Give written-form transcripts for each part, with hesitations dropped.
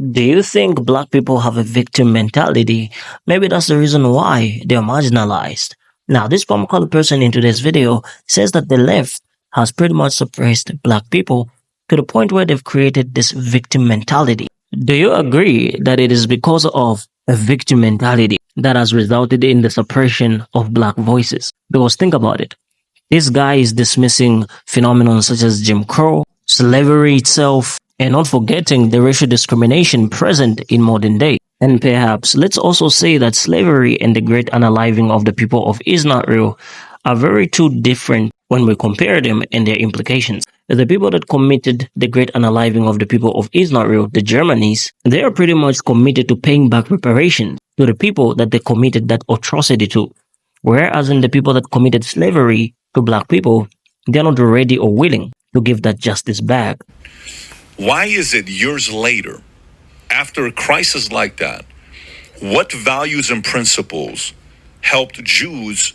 Do you think black people have a victim mentality? Maybe that's the reason why they're marginalized. Now, this palm colored person in today's video says that the left has pretty much suppressed black people to the point where they've created this victim mentality. Do you agree that it is because of a victim mentality that has resulted in the suppression of black voices? Because think about it. This guy is dismissing phenomena such as Jim Crow, slavery itself, and not forgetting the racial discrimination present in modern day. And perhaps let's also say that slavery and the great unaliving of the people of Israel are very two different when we compare them and their implications. The people that committed the great unaliving of the people of Israel, the Germans, they are pretty much committed to paying back reparations to the people that they committed that atrocity to. Whereas in the people that committed slavery to black people, they're not ready or willing to give that justice back. Why is it years later, after a crisis like that, what values and principles helped Jews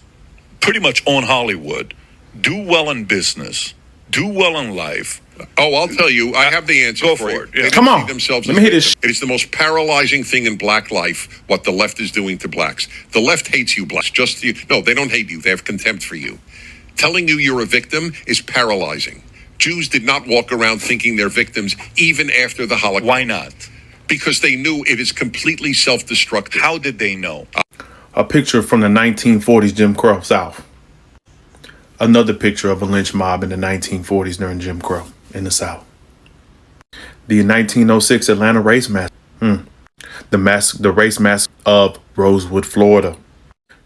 pretty much own Hollywood, do well in business, do well in life? Oh, I'll tell you. I have the answer Go for for you. it. Yeah. They Come see on. themselves Let as me hear this. victims. It is the most paralyzing thing in black life, what the left is doing to blacks. The left hates you, blacks. No, they don't hate you. They have contempt for you. Telling you you're a victim is paralyzing. Jews did not walk around thinking they're victims even after the Holocaust. Why not? Because they knew it is completely self-destructive. How did they know? A picture from the 1940s Jim Crow South. Another picture of a lynch mob in the 1940s during Jim Crow in the South. The 1906 Atlanta race massacre. The race massacre of Rosewood, Florida.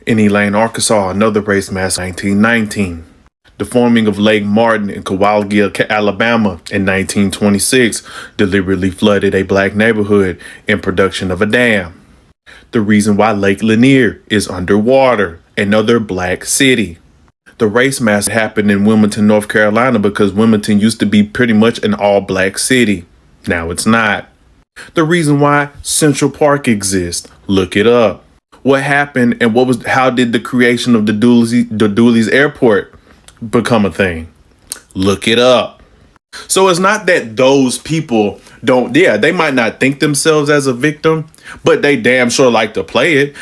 In Elaine, Arkansas, another race massacre, 1919. The forming of Lake Martin in Kewaugia, Alabama in 1926 deliberately flooded a black neighborhood in production of a dam. The reason why Lake Lanier is underwater, another black city. The race massacre happened in Wilmington, North Carolina because Wilmington used to be pretty much an all-black city. Now it's not. The reason why Central Park exists, look it up. What happened and how did the creation of the Dulles Airport become a thing? Look it up. So it's not that those people they might not think themselves as a victim, but they damn sure like to play it.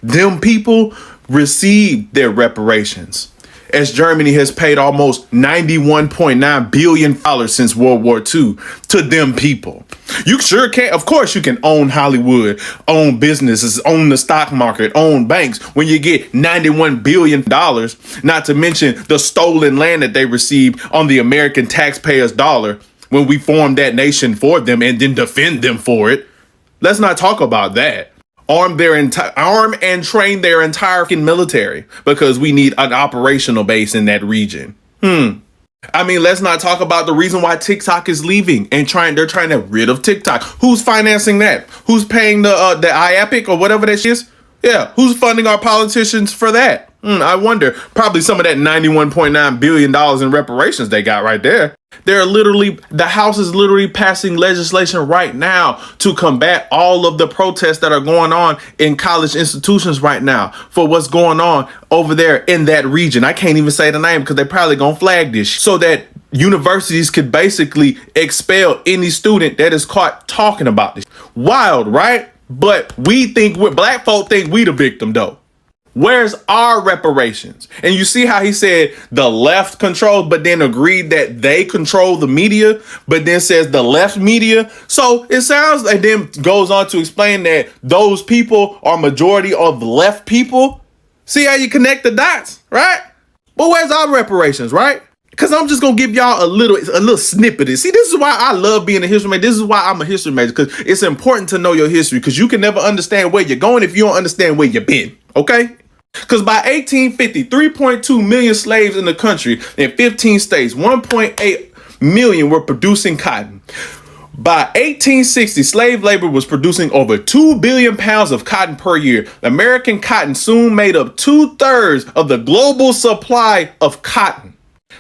Them people received their reparations, as Germany has paid almost $91.9 billion since World War II to them people. You sure can. Of course, you can own Hollywood, own businesses, own the stock market, own banks when you get $91 billion, not to mention the stolen land that they received on the American taxpayers' dollar when we formed that nation for them and then defend them for it. Let's not talk about that. Arm and train their entire military because we need an operational base in that region. I mean, let's not talk about the reason why TikTok is leaving and they're trying to get rid of TikTok. Who's financing that? Who's paying the IAPIC or whatever that is? Yeah, who's funding our politicians for that? I wonder. Probably some of that $91.9 billion in reparations they got right there. The House is literally passing legislation right now to combat all of the protests that are going on in college institutions right now for what's going on over there in that region. I can't even say the name because they're probably going to flag this so that universities could basically expel any student that is caught talking about this. Wild, right? But black folk think we the victim though. Where's our reparations? And you see how he said the left controls, but then agreed that they control the media, but then says the left media. So it sounds like then goes on to explain that those people are majority of left people. See how you connect the dots, right? But where's our reparations, right? Because I'm just going to give y'all a little snippet of it. See, this is why I love being a history major. This is why I'm a history major, because it's important to know your history, because you can never understand where you're going if you don't understand where you've been, okay? Because by 1850, 3.2 million slaves in the country in 15 states, 1.8 million were producing cotton. By 1860, slave labor was producing over 2 billion pounds of cotton per year. American cotton soon made up 2/3 of the global supply of cotton.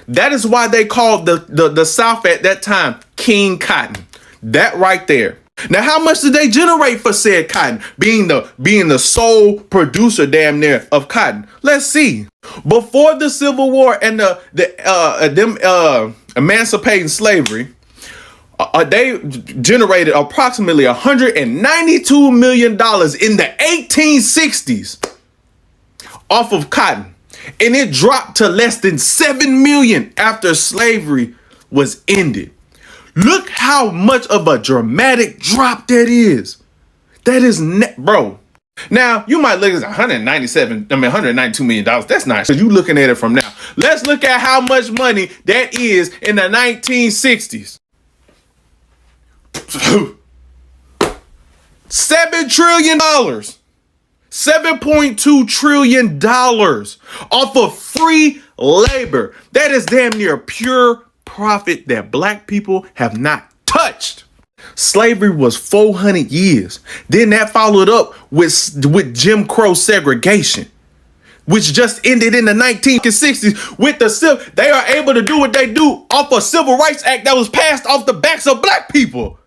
That is why they called the South at that time King Cotton. That right there. Now, how much did they generate for said cotton? Being the sole producer damn near of cotton. Let's see. Before the Civil War and them emancipating slavery, They generated approximately $192 million in the 1860s off of cotton. And it dropped to less than 7 million after slavery was ended. Look how much of a dramatic drop that is. That is, bro. Now, you might look at $192 million. That's nice. Because you looking at it from now. Let's look at how much money that is in the 1960s. $7 trillion. $7.2 trillion off of free labor. That is damn near pure profit that black people have not touched. Slavery was 400 years. Then that followed up with Jim Crow segregation, which just ended in the 1960s with the they are able to do what they do off a Civil Rights Act that was passed off the backs of black people.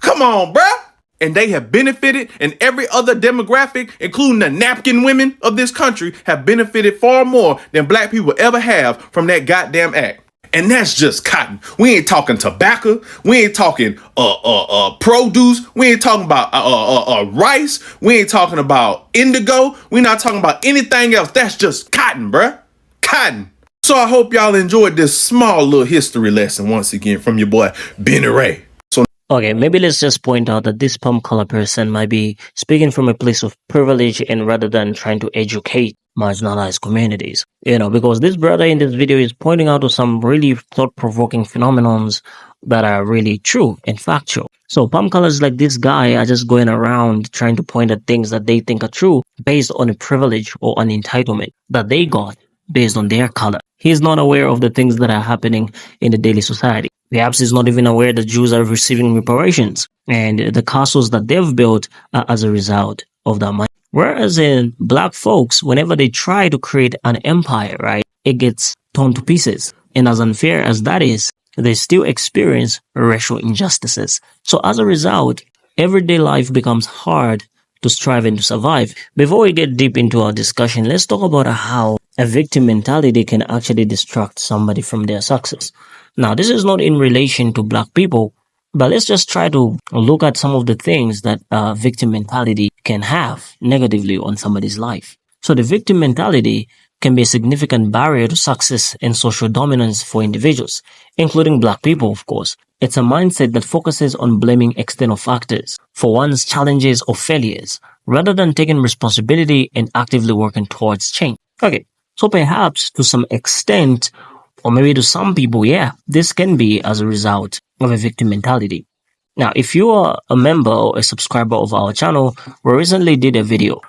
Come on, bruh. And they have benefited, and every other demographic, including the napkin women of this country, have benefited far more than black people ever have from that goddamn act. And that's just cotton. We ain't talking tobacco. We ain't talking produce. We ain't talking about rice. We ain't talking about indigo. We not talking about anything else. That's just cotton, bruh. Cotton. So I hope y'all enjoyed this small little history lesson once again from your boy, Benny Ray. Okay, maybe let's just point out that this palm color person might be speaking from a place of privilege and rather than trying to educate marginalized communities. Because this brother in this video is pointing out to some really thought-provoking phenomenons that are really true and factual. So palm colors like this guy are just going around trying to point at things that they think are true based on a privilege or an entitlement that they got based on their color. He's not aware of the things that are happening in the daily society. Perhaps he's not even aware that Jews are receiving reparations and the castles that they've built are as a result of that money. Whereas in black folks, whenever they try to create an empire, right, it gets torn to pieces. And as unfair as that is, they still experience racial injustices. So as a result, everyday life becomes hard to strive and to survive. Before we get deep into our discussion, let's talk about how a victim mentality can actually distract somebody from their success. Now, this is not in relation to black people, but let's just try to look at some of the things that victim mentality can have negatively on somebody's life. So the victim mentality can be a significant barrier to success and social dominance for individuals, including black people, of course. It's a mindset that focuses on blaming external factors for one's challenges or failures, rather than taking responsibility and actively working towards change. Okay, so perhaps to some extent, or maybe to some people, yeah, this can be as a result of a victim mentality. Now, if you are a member or a subscriber of our channel, we recently did a video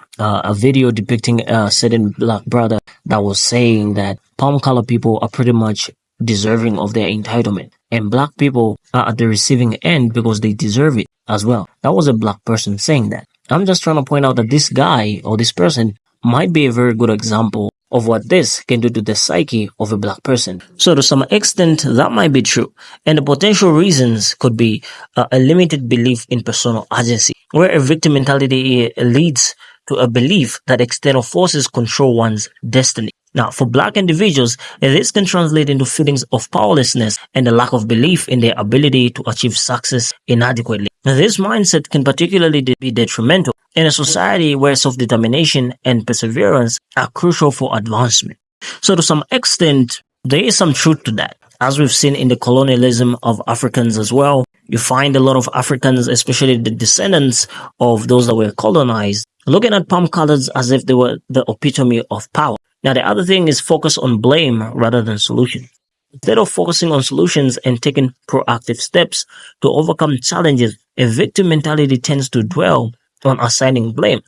depicting a certain black brother that was saying that palm color people are pretty much deserving of their entitlement. And black people are at the receiving end because they deserve it as well. That was a black person saying that. I'm just trying to point out that this guy or this person might be a very good example of what this can do to the psyche of a black person. So to some extent, that might be true. And the potential reasons could be a limited belief in personal agency, where a victim mentality leads to a belief that external forces control one's destiny. Now, for black individuals, this can translate into feelings of powerlessness and a lack of belief in their ability to achieve success inadequately. Now, this mindset can particularly be detrimental in a society where self-determination and perseverance are crucial for advancement. So to some extent, there is some truth to that. As we've seen in the colonialism of Africans as well, you find a lot of Africans, especially the descendants of those that were colonized, looking at palm colors as if they were the epitome of power. Now, the other thing is focus on blame rather than solution. Instead of focusing on solutions and taking proactive steps to overcome challenges, a victim mentality tends to dwell on assigning blame.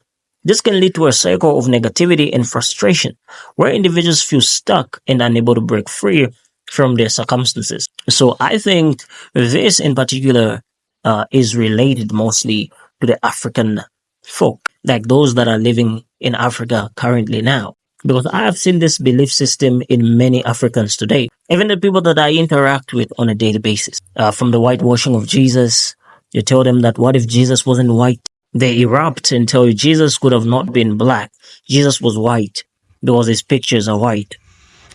This can lead to a cycle of negativity and frustration, where individuals feel stuck and unable to break free from their circumstances. So I think this in particular is related mostly to the African folk, like those that are living in Africa currently now. Because I have seen this belief system in many Africans today, even the people that I interact with on a daily basis. From the whitewashing of Jesus, you tell them that what if Jesus wasn't white? They erupt and tell you Jesus could have not been black. Jesus was white because his pictures are white.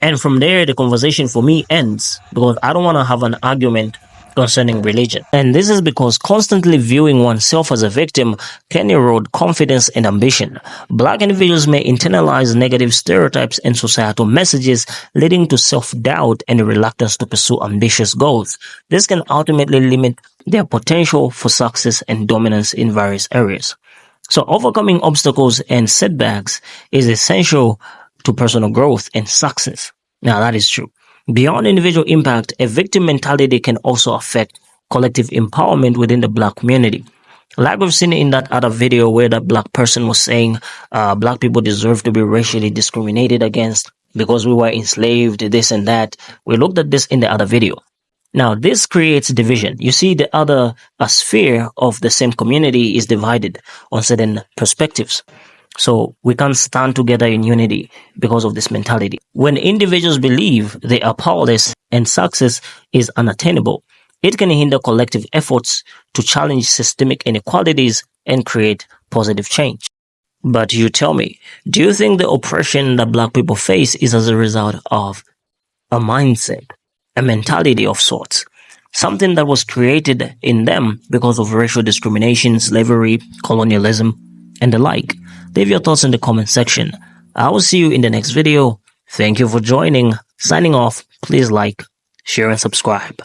And from there, the conversation for me ends because I don't want to have an argument concerning religion. And this is because constantly viewing oneself as a victim can erode confidence and ambition. Black individuals may internalize negative stereotypes and societal messages, leading to self-doubt and a reluctance to pursue ambitious goals. This can ultimately limit their potential for success and dominance in various areas. So overcoming obstacles and setbacks is essential to personal growth and success. Now that is true. Beyond individual impact, a victim mentality can also affect collective empowerment within the black community. Like we've seen in that other video where that black person was saying black people deserve to be racially discriminated against because we were enslaved, this and that. We looked at this in the other video. Now, this creates division. You see, the other sphere of the same community is divided on certain perspectives. So we can't stand together in unity because of this mentality. When individuals believe they are powerless and success is unattainable, it can hinder collective efforts to challenge systemic inequalities and create positive change. But you tell me, do you think the oppression that black people face is as a result of a mindset, a mentality of sorts, something that was created in them because of racial discrimination, slavery, colonialism, and the like? Leave your thoughts in the comment section. I will see you in the next video. Thank you for joining. Signing off. Please like, share, and subscribe.